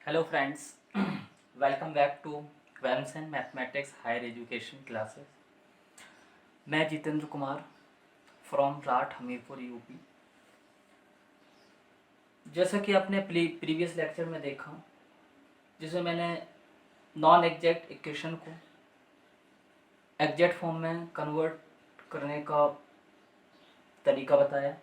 Hello friends, welcome back to Vamsen Mathematics Higher Education classes. मैं Jitendra Kumar from Rath Hamirpur UP. जैसा कि आपने previous lecture में देखा जिसमें मैंने नॉन एग्जैक्ट इक्वेशन को एग्जैक्ट फॉर्म में कन्वर्ट करने का तरीका बताया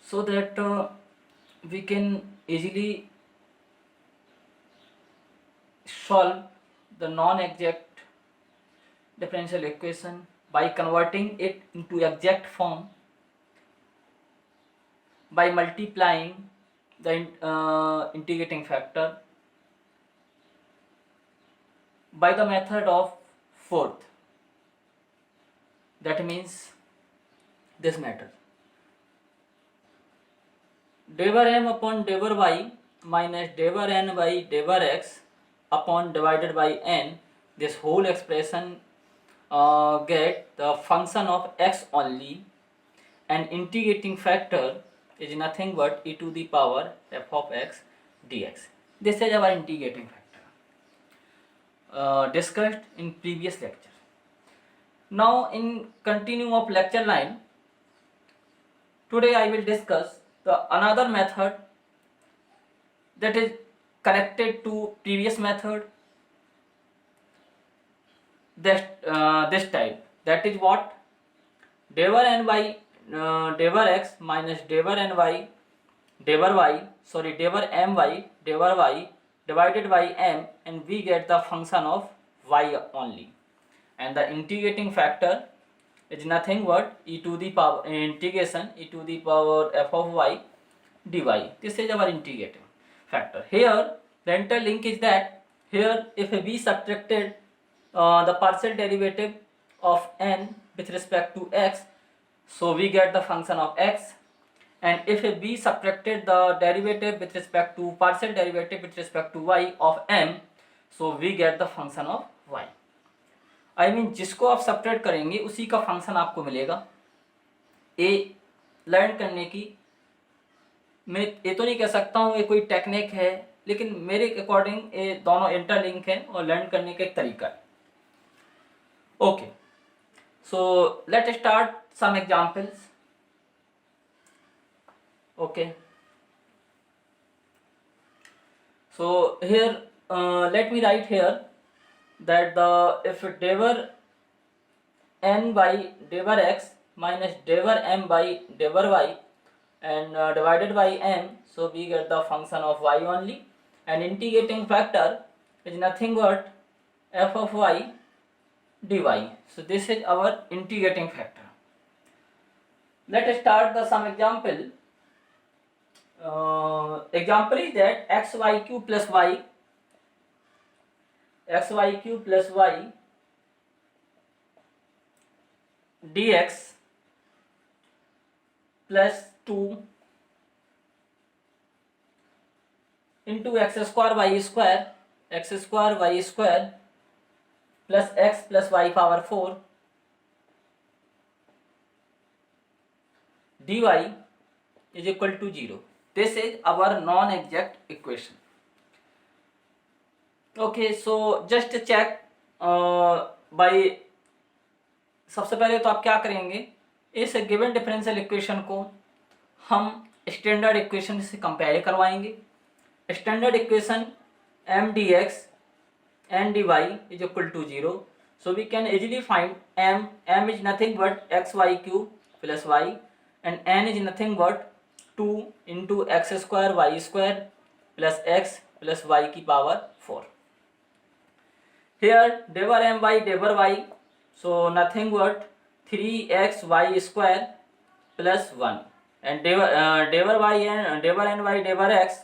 so that we can easily solve the non-exact differential equation by converting it into exact form by multiplying the integrating factor by the method of fourth. That means this method. Devar m upon devar y minus devar n by devar x upon divided by n. This whole expression get the function of x only, and integrating factor is nothing but e to the power f of x dx. This is our integrating factor discussed in previous lecture. Now in continuing of lecture 9, today I will discuss the another method that is connected to previous method, this type, that is what devar n by devar x minus devar n by devar m by devar y divided by m, and we get the function of y only, and the integrating factor is nothing but e to the power integration e to the power f of y dy. This is our integrating factor. Here the interlink is that here if we subtracted the partial derivative of n with respect to x, so we get the function of x, and if we subtracted the derivative with respect to partial derivative with respect to y of m, so we get the function of y. I mean जिसको आप subtract करेंगे उसी का function आपको मिलेगा। ए learn करने की मैं ये तो नहीं कह सकता हूँ ये कोई टेक्निक है, लेकिन मेरे अकॉर्डिंग ये दोनों इंटरलिंक है और लर्न करने का एक तरीका है। Okay, so let start some examples. Okay, so here let me write here that if devar n by devar x minus devar m by devar y and divided by m, so we get the function of y only, and integrating factor is nothing but f of y dy. So this is our integrating factor. Let us start the some example. Example is that xy cube plus y xy cube plus y dx plus 2 into x square y square plus x plus y power 4 dy is equal to 0. This is our non-exact equation. Okay, so just check by सबसे पहले तो आप क्या करेंगे, इस given differential equation को हम standard equation से कंपेयर करवाएंगे। Standard equation m dx n dy is equal to 0, so we can easily find m is nothing but xy cube plus y, and n is nothing but 2 into x square y square plus x plus y की power 4. Here devar m by devar y, so nothing but 3xy square plus 1, and devar y and devar n by devar x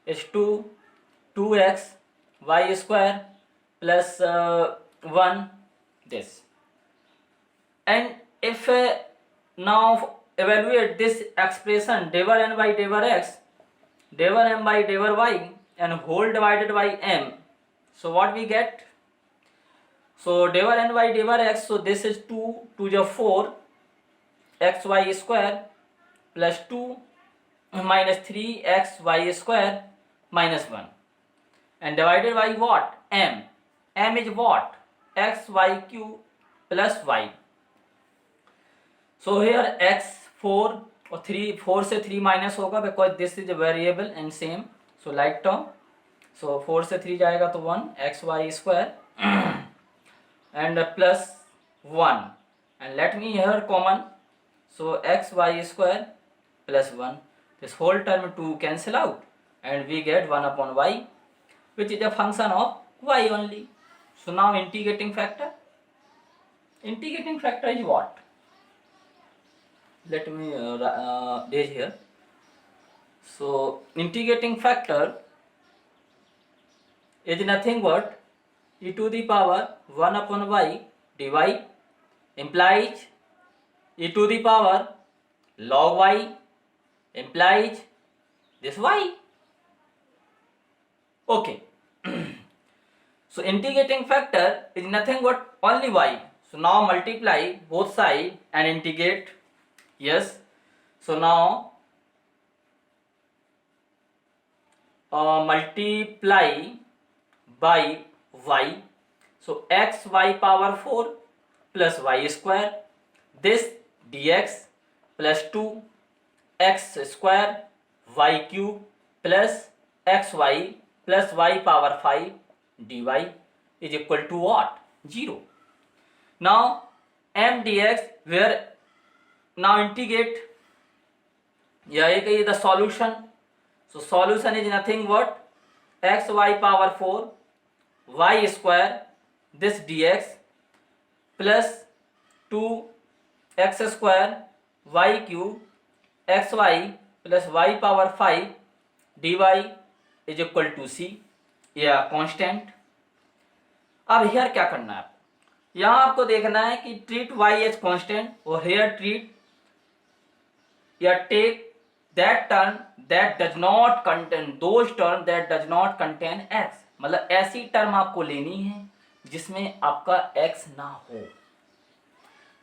is 2x y square plus 1 this. And if now evaluate this expression devar n by devar x, devar m by devar y and whole divided by m, so what we get? So devar n by devar x, so this is 2 to the 4 xy square plus 2 minus 3xy square minus 1 and divided by what? M. M is what? xy cube plus y. So here x 4 और 3 4 से 3 minus होगा because this is a variable and same. So like term. So 4 से 3 जाएगा तो 1 xy square and plus 1 and let me here common. So xy square plus 1. This whole term 2 cancel out and we get 1 upon y, which is a function of y only. So now integrating factor. Integrating factor is what? Let me dash here. So integrating factor is nothing but e to the power 1 upon y dy implies e to the power log y implies this y. Okay. So integrating factor is nothing but only y. So now multiply both sides and integrate. Yes. So now multiply by y. So x y power 4 plus y square. This dx plus 2 x square y cube plus xy plus y power 5 dy is equal to what? 0. Now m dx, where now integrate, the solution. So solution is nothing but xy power 4 y square this dx plus 2 x square y cube xy plus y power 5 dy is equal to c, या constant. अब here क्या करना है आपको? यहां आपको देखना है कि ट्रीट y एज कांस्टेंट और हियर ट्रीट या take that term that does not contain those term that does not contain x. मतलब ऐसी टर्म आपको लेनी है जिसमें आपका x ना हो.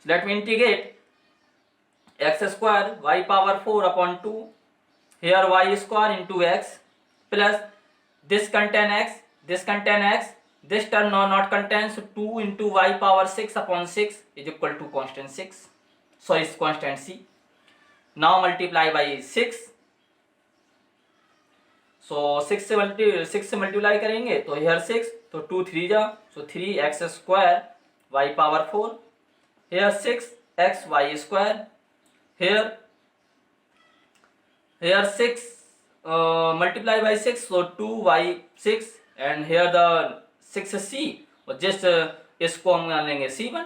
Let me integrate x square y power 4 upon 2 here y square into x plus this contain x, this contain x, this term not contain, so 2 into y power 6 upon 6 is equal to constant 6. So it's constant c. Now multiply by 6. So 6 से multiply करेंगे तो here 6, तो 2 3 जा, so 3x square y power 4, here 6 x y square, here 6 multiply by 6, so 2y 6 and here the 6c, और just इसको हम लेंगे c1.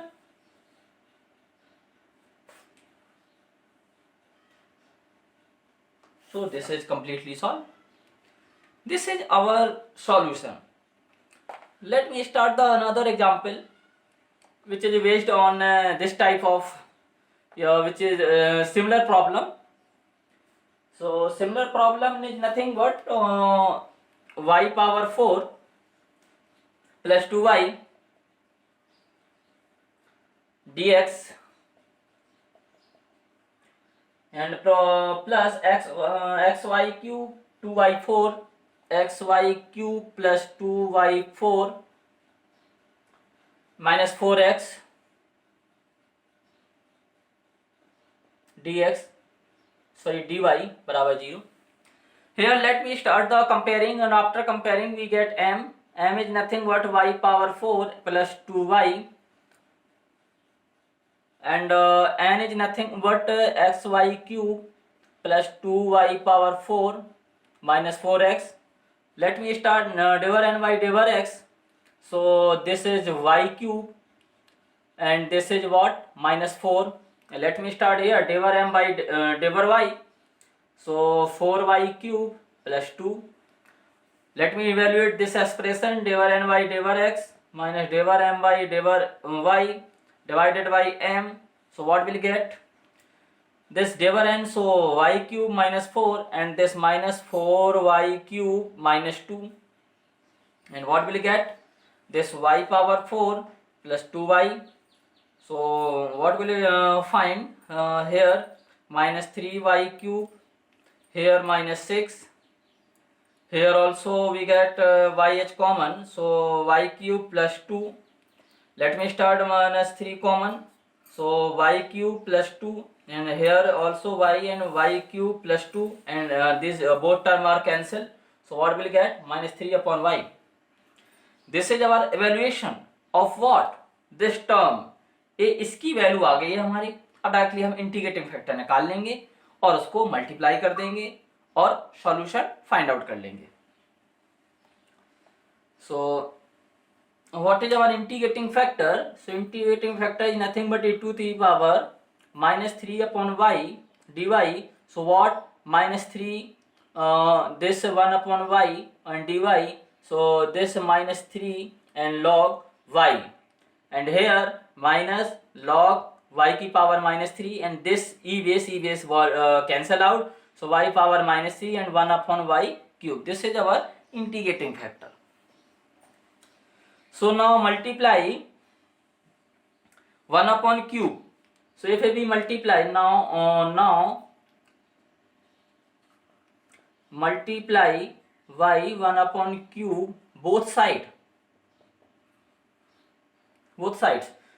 So this is completely solved. This is our solution. Let me start the another example which is based on this type of which is similar problem. So similar problem is nothing but y power 4 plus 2y dx and plus xy cube 2y4 xy cube plus 2y4 minus 4x dx, sorry, dy बराबर 0. Here let me start the comparing, and after comparing we get m. M is nothing but y power 4 plus 2y and n is nothing but xy cube plus 2y power 4 minus 4x. Let me start diver n by diver x. So this is y cube and this is what? Minus 4. Let me start here diver m by diver y. So 4y cube plus 2. Let me evaluate this expression diver n by diver x minus diver m by diver y divided by m. So what will get? This diver n, so y cube minus 4 and this minus 4y cube minus 2. And what will get? This y power 4 plus 2y. So what will you find here? Minus 3y cube. here minus 6. Here also we get yh common, so y cube plus 2. Let me start minus 3 common, so y cube plus 2, and here also y and y cube plus 2, and these both term are cancelled. So what will get? Minus 3 upon y. This is our evaluation of what? This term. ये इसकी value आ गई है हमारी. अब directly हम integrating factor निकाल लेंगे और उसको मल्टीप्लाई कर देंगे और सॉल्यूशन फाइंड आउट कर लेंगे. So what is our integrating factor? So integrating factor is nothing but e to the power minus 3 upon y dy. So what? Minus 3 this 1 upon y and dy. So this minus 3 and log y, and here minus log y की power minus 3, and this e base cancel out. So y power minus 3 and 1 upon y cube. This is our integrating factor. So now multiply 1 upon cube. So if we multiply now multiply y 1 upon cube both sides.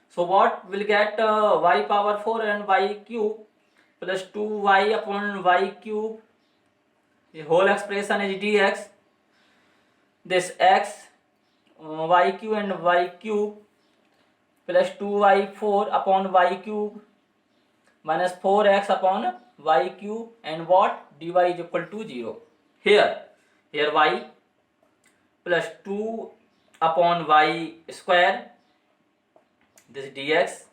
So what will get? Y power 4 and y cube plus 2y upon y cube. The whole expression is dx. This x y cube and y cube plus 2y4 upon y cube minus 4x upon y cube, and what? Dy is equal to 0. Here y plus 2 upon y square, this dx.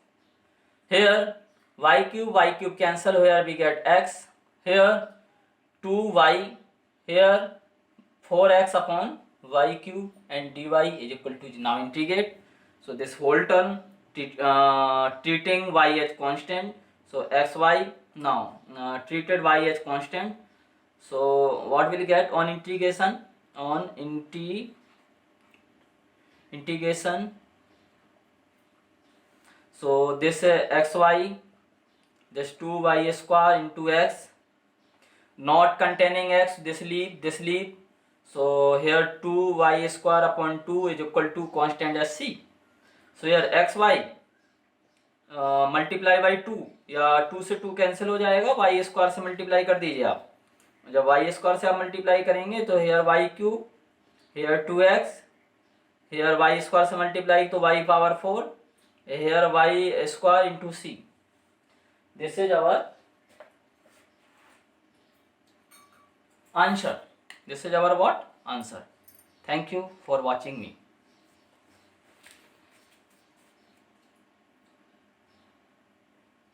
Here y cube cancel, here we get x. Here 2y, here 4x upon y cube, and dy is equal to, now integrate. So this whole term treating y as constant, so xy now treated y as constant. So what will get on integration? Integration, so this xy, this 2y square into x, not containing x, this leave. So here 2y square upon 2 is equal to constant as c. So here xy multiply by 2, या 2 से 2 cancel हो जाएगा, y square से multiply कर दीजिए आप. जब y square से आप मल्टीप्लाई करेंगे तो here y cube, here 2x, here y square से मल्टीप्लाई तो y power 4, here y square into c. This is our answer. This is our what? Answer. Thank you for watching me.